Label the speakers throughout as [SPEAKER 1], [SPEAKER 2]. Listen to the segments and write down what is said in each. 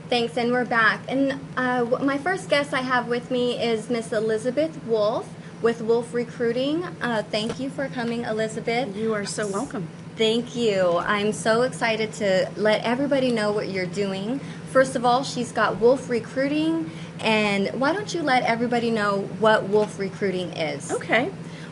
[SPEAKER 1] Thanks, and we're back. And my first guest I have with me is Miss Elisabth Wolf with Wolf Recruiting. Thank you for coming, Elisabth.
[SPEAKER 2] You are so welcome.
[SPEAKER 1] Thank you. I'm so excited to let everybody know what you're doing. First of all, she's got Wolf Recruiting, and why don't you let everybody know what Wolf Recruiting is?
[SPEAKER 2] Okay.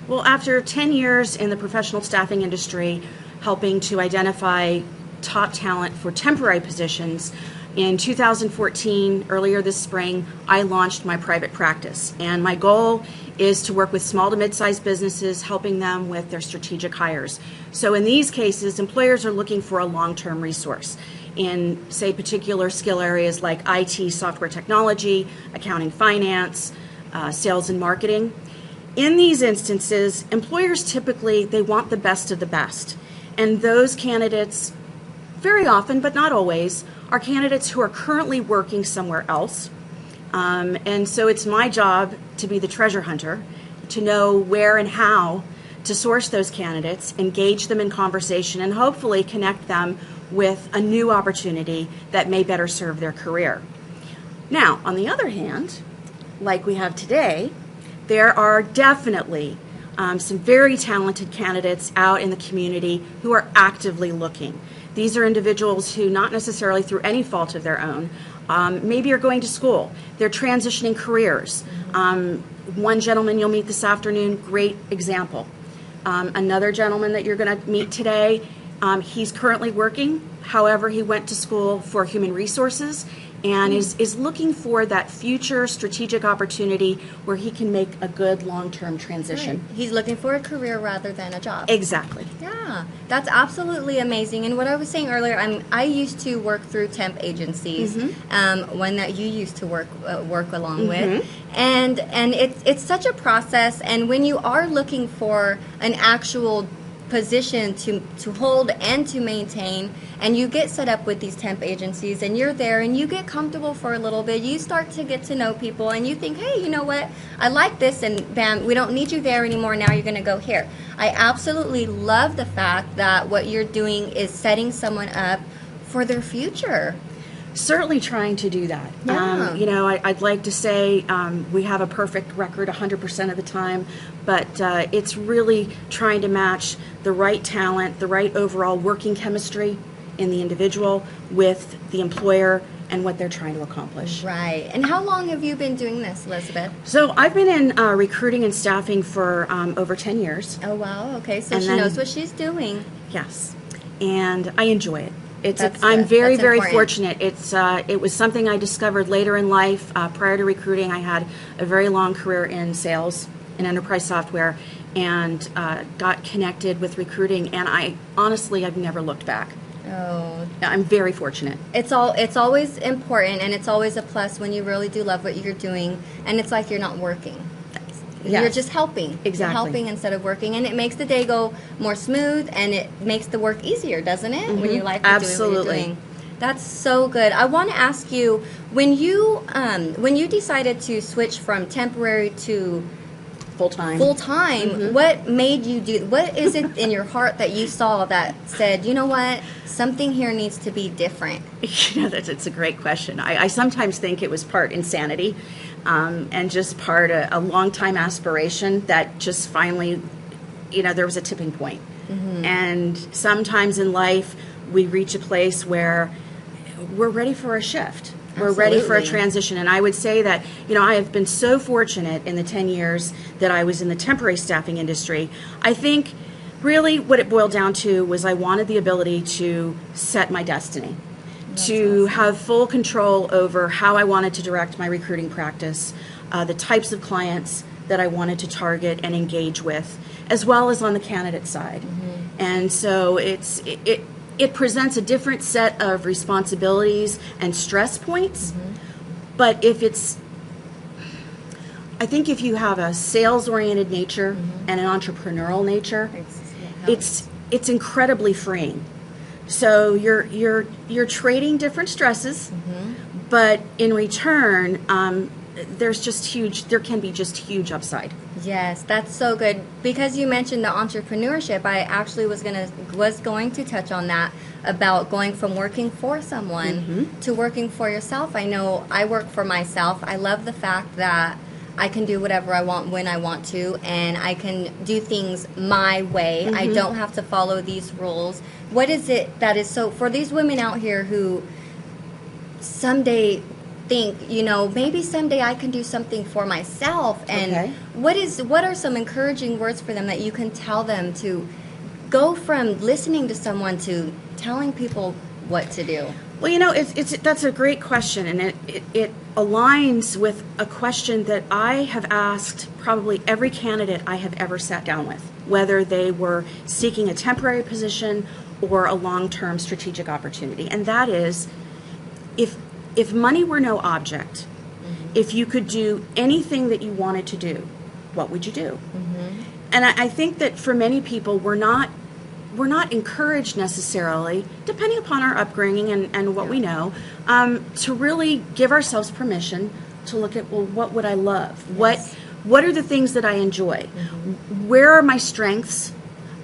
[SPEAKER 2] Well, after 10 years in the professional staffing industry, helping to identify top talent for temporary positions, in 2014, earlier this spring, I launched my private practice. And my goal is to work with small to mid-sized businesses, helping them with their strategic hires. So in these cases, employers are looking for a long-term resource in, say, particular skill areas like IT, software technology, accounting, finance, sales and marketing. In these instances, employers typically, they want the best of the best. And those candidates, very often, but not always, are candidates who are currently working somewhere else. And so it's my job to be the treasure hunter, to know where and how to source those candidates, engage them in conversation, and hopefully connect them with a new opportunity that may better serve their career. Now, on the other hand, like we have today, there are definitely some very talented candidates out in the community who are actively looking. These are individuals who, not necessarily through any fault of their own, maybe are going to school. They're transitioning careers. One gentleman you'll meet this afternoon, great example. Another gentleman that you're going to meet today, he's currently working. However, he went to school for human resources and is looking for that future strategic opportunity where he can make a good long-term transition.
[SPEAKER 1] Right. He's looking for a career rather than a job.
[SPEAKER 2] Exactly.
[SPEAKER 1] Yeah, that's absolutely amazing. And what I was saying earlier, I used to work through temp agencies, one that you used to work along with, and it's such a process. And when you are looking for an actual position to hold and to maintain, and you get set up with these temp agencies and you're there and you get comfortable for a little bit, you start to get to know people and you think, hey, you know what, I like this, and bam, we don't need you there anymore, now you're going to go here. I absolutely love the fact that what you're doing is setting someone up for their future.
[SPEAKER 2] Certainly trying to do that.
[SPEAKER 1] Yeah.
[SPEAKER 2] I'd like to say we have a perfect record 100% of the time, but it's really trying to match the right talent, the right overall working chemistry in the individual with the employer and what they're trying to accomplish.
[SPEAKER 1] Right. And how long have you been doing this, Elisabth?
[SPEAKER 2] So I've been in recruiting and staffing for over 10 years.
[SPEAKER 1] Oh, wow. Okay, so
[SPEAKER 2] And
[SPEAKER 1] she
[SPEAKER 2] then-
[SPEAKER 1] knows what she's doing.
[SPEAKER 2] Yes, and I enjoy it.
[SPEAKER 1] That's
[SPEAKER 2] I'm
[SPEAKER 1] good.
[SPEAKER 2] very,
[SPEAKER 1] That's
[SPEAKER 2] very
[SPEAKER 1] important.
[SPEAKER 2] fortunate. It was something I discovered later in life. Prior to recruiting, I had a very long career in sales and enterprise software, and got connected with recruiting. And I've never looked back.
[SPEAKER 1] Oh,
[SPEAKER 2] I'm very fortunate.
[SPEAKER 1] it's always important, and it's always a plus when you really do love what you're doing, and it's like you're not working.
[SPEAKER 2] Yes.
[SPEAKER 1] You're just helping.
[SPEAKER 2] Exactly.
[SPEAKER 1] You're helping instead of working, and it makes the day go more smooth, and it makes the work easier, doesn't it? When you like doing what
[SPEAKER 2] Absolutely.
[SPEAKER 1] you're doing. That's so good. I want to ask you, when you decided to switch from temporary to
[SPEAKER 2] Full time.
[SPEAKER 1] what made you do? What is it in your heart that you saw that said, you know what, something here needs to be different?
[SPEAKER 2] It's a great question. I sometimes think it was part insanity, and just part a long time aspiration that just finally, there was a tipping point. And sometimes in life we reach a place where we're ready for a shift. We're ready for a
[SPEAKER 1] Absolutely.
[SPEAKER 2] transition. And I would say that, I have been so fortunate in the 10 years that I was in the temporary staffing industry. I think really what it boiled down to was I wanted the ability to set my destiny, to have full control over how I wanted to direct my recruiting practice, the types of clients that I wanted to target and engage with, as well as on the candidate side. And so it presents a different set of responsibilities and stress points. But I think if you have a sales-oriented nature and an entrepreneurial nature, it's incredibly freeing. So you're trading different stresses, but in return, there can be just huge upside.
[SPEAKER 1] Yes, that's so good. Because you mentioned the entrepreneurship, I actually was going to touch on that, about going from working for someone to working for yourself. I know I work for myself. I love the fact that I can do whatever I want when I want to, and I can do things my way. I don't have to follow these rules. What is it that is so, for these women out here who someday think, maybe someday I can do something for myself, and what are some encouraging words for them that you can tell them to go from listening to someone to telling people what to do?
[SPEAKER 2] Well, that's a great question, and it aligns with a question that I have asked probably every candidate I have ever sat down with, whether they were seeking a temporary position or a long-term strategic opportunity, and that is, if money were no object, if you could do anything that you wanted to do, what would you do? And I think that for many people, we're not encouraged necessarily, depending upon our upbringing and what we know, to really give ourselves permission to look at, well, what would I love?
[SPEAKER 1] Yes.
[SPEAKER 2] What are the things that I enjoy? Where are my strengths?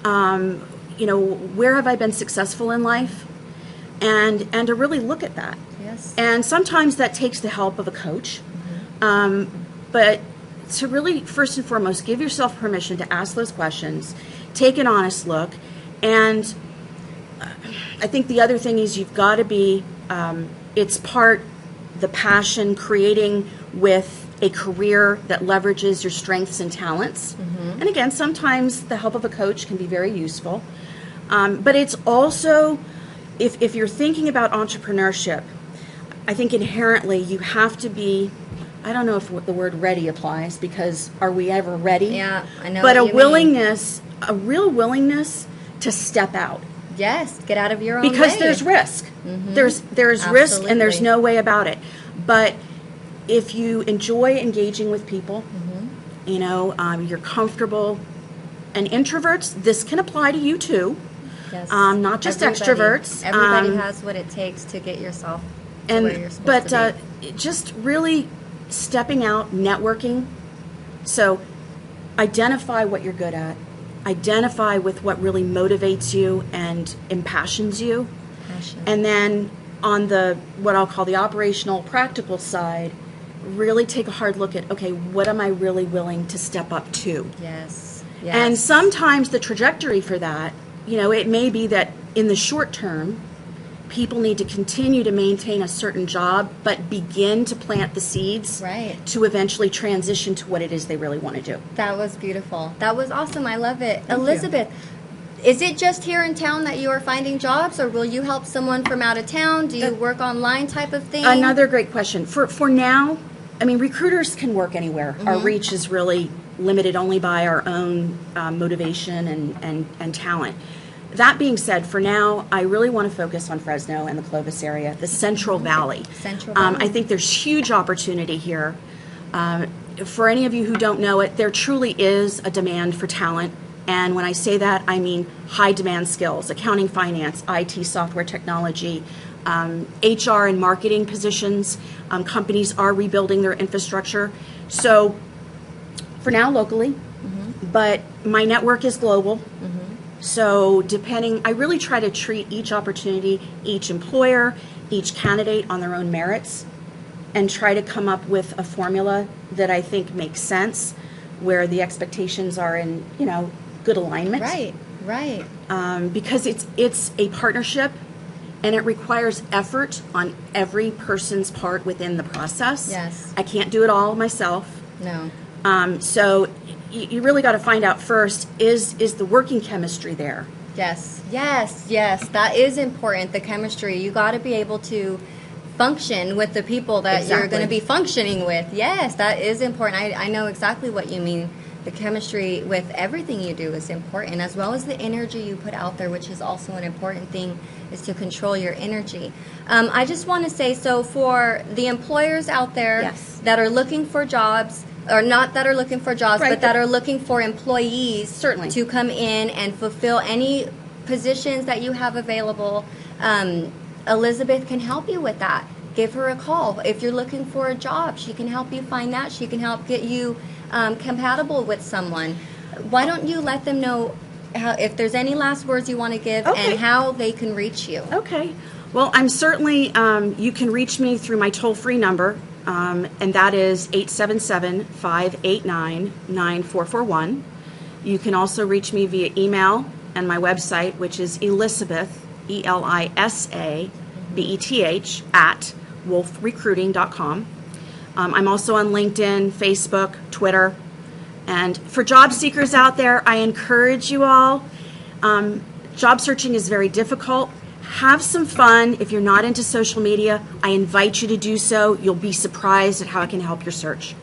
[SPEAKER 2] Where have I been successful in life? And to really look at that.
[SPEAKER 1] Yes.
[SPEAKER 2] And sometimes that takes the help of a coach. But to really, first and foremost, give yourself permission to ask those questions, take an honest look. And I think the other thing is you've got to be, it's part the passion, creating with a career that leverages your strengths and talents. And again, sometimes the help of a coach can be very useful. But it's also, if you're thinking about entrepreneurship, I think inherently you have to be, I don't know if the word ready applies, because are we ever ready?
[SPEAKER 1] Yeah, I know.
[SPEAKER 2] But
[SPEAKER 1] what
[SPEAKER 2] a willingness, a real willingness to step out.
[SPEAKER 1] Yes, get out of your own
[SPEAKER 2] because
[SPEAKER 1] way.
[SPEAKER 2] there's risk. There's risk, and there's no way about it. But if you enjoy engaging with people, you're comfortable. And introverts, this can apply to you too.
[SPEAKER 1] Yes.
[SPEAKER 2] Not just extroverts.
[SPEAKER 1] Everybody has what it takes to get yourself to where you're supposed to be.
[SPEAKER 2] Just really stepping out, networking. So identify what you're good at. Identify with what really motivates you and impassions you.
[SPEAKER 1] Passion.
[SPEAKER 2] And then on the, what I'll call the operational, practical side, really take a hard look at, okay, what am I really willing to step up to?
[SPEAKER 1] Yes.
[SPEAKER 2] And sometimes the trajectory for that, it may be that in the short term, people need to continue to maintain a certain job, but begin to plant the seeds to eventually transition to what it is they really want to do.
[SPEAKER 1] That was beautiful. That was awesome. I love it.
[SPEAKER 2] Thank
[SPEAKER 1] Elisabth, is it just here in town that you are finding jobs, or will you help someone from out of town? Do you work online type of thing?
[SPEAKER 2] Another great question. For now, recruiters can work anywhere. Our reach is really limited only by our own motivation and talent. That being said, for now, I really want to focus on Fresno and the Clovis area, the Central Valley.
[SPEAKER 1] Central Valley.
[SPEAKER 2] I think there's huge opportunity here. For any of you who don't know it, there truly is a demand for talent. And when I say that, I mean high demand skills, accounting, finance, IT, software technology, HR and marketing positions. Companies are rebuilding their infrastructure. So for now, locally, but my network is global. So I really try to treat each opportunity, each employer, each candidate on their own merits, and try to come up with a formula that I think makes sense, where the expectations are in, good alignment.
[SPEAKER 1] Right.
[SPEAKER 2] Because it's a partnership, and it requires effort on every person's part within the process.
[SPEAKER 1] Yes.
[SPEAKER 2] I can't do it all myself.
[SPEAKER 1] No.
[SPEAKER 2] So you really got to find out first, is the working chemistry there?
[SPEAKER 1] Yes. That is important, the chemistry. You got to be able to function with the people that you're going to be functioning with. Yes, that is important. I know exactly what you mean. The chemistry with everything you do is important, as well as the energy you put out there, which is also an important thing, is to control your energy. I just want to say, so for the employers out there that are looking for jobs, or not that are looking for jobs, but that are looking for employees to come in and fulfill any positions that you have available, Elisabth can help you with that. give her a call. If you're looking for a job, she can help you find that. She can help get you compatible with someone. Why don't you let them know if there's any last words you want to give and how they can reach you?
[SPEAKER 2] Okay. Well, I'm certainly, you can reach me through my toll-free number, and that is 877-589-9441. You can also reach me via email and my website, which is Elisabeth, Elisabeth, at wolfrecruiting.com. I'm also on LinkedIn, Facebook, Twitter. And for job seekers out there, I encourage you all. Job searching is very difficult. Have some fun. If you're not into social media, I invite you to do so. You'll be surprised at how it can help your search.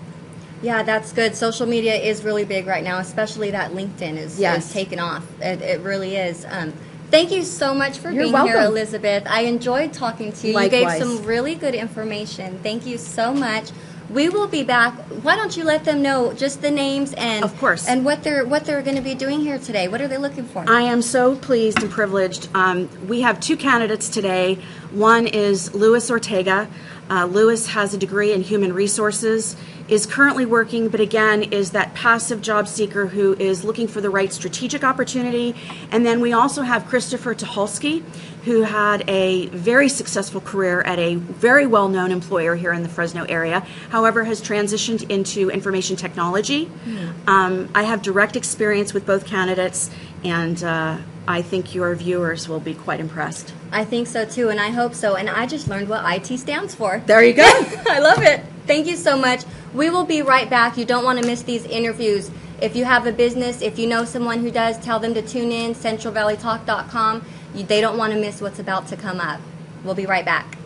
[SPEAKER 1] Yeah, that's good. Social media is really big right now, especially that LinkedIn is taken off. It really is. Thank you so much for being here, Elisabeth. I enjoyed talking to you.
[SPEAKER 2] Likewise.
[SPEAKER 1] You gave some really good information. Thank you so much. We will be back. Why don't you let them know just the names and
[SPEAKER 2] of course,
[SPEAKER 1] and what they're going to be doing here today? What are they looking for?
[SPEAKER 2] I am so pleased and privileged. We have two candidates today. One is Luis Ortega. Luis has a degree in human resources, is currently working, but again is that passive job seeker who is looking for the right strategic opportunity. And then we also have Christopher Tucholsky, who had a very successful career at a very well-known employer here in the Fresno area, however has transitioned into information technology. I have direct experience with both candidates, and I think your viewers will be quite impressed.
[SPEAKER 1] I think so too, and I hope so. And I just learned what IT stands for.
[SPEAKER 2] There you go.
[SPEAKER 1] I love it. Thank you so much. We will be right back. You don't want to miss these interviews. If you have a business, if you know someone who does, tell them to tune in, centralvalleytalk.com. They don't want to miss what's about to come up. We'll be right back.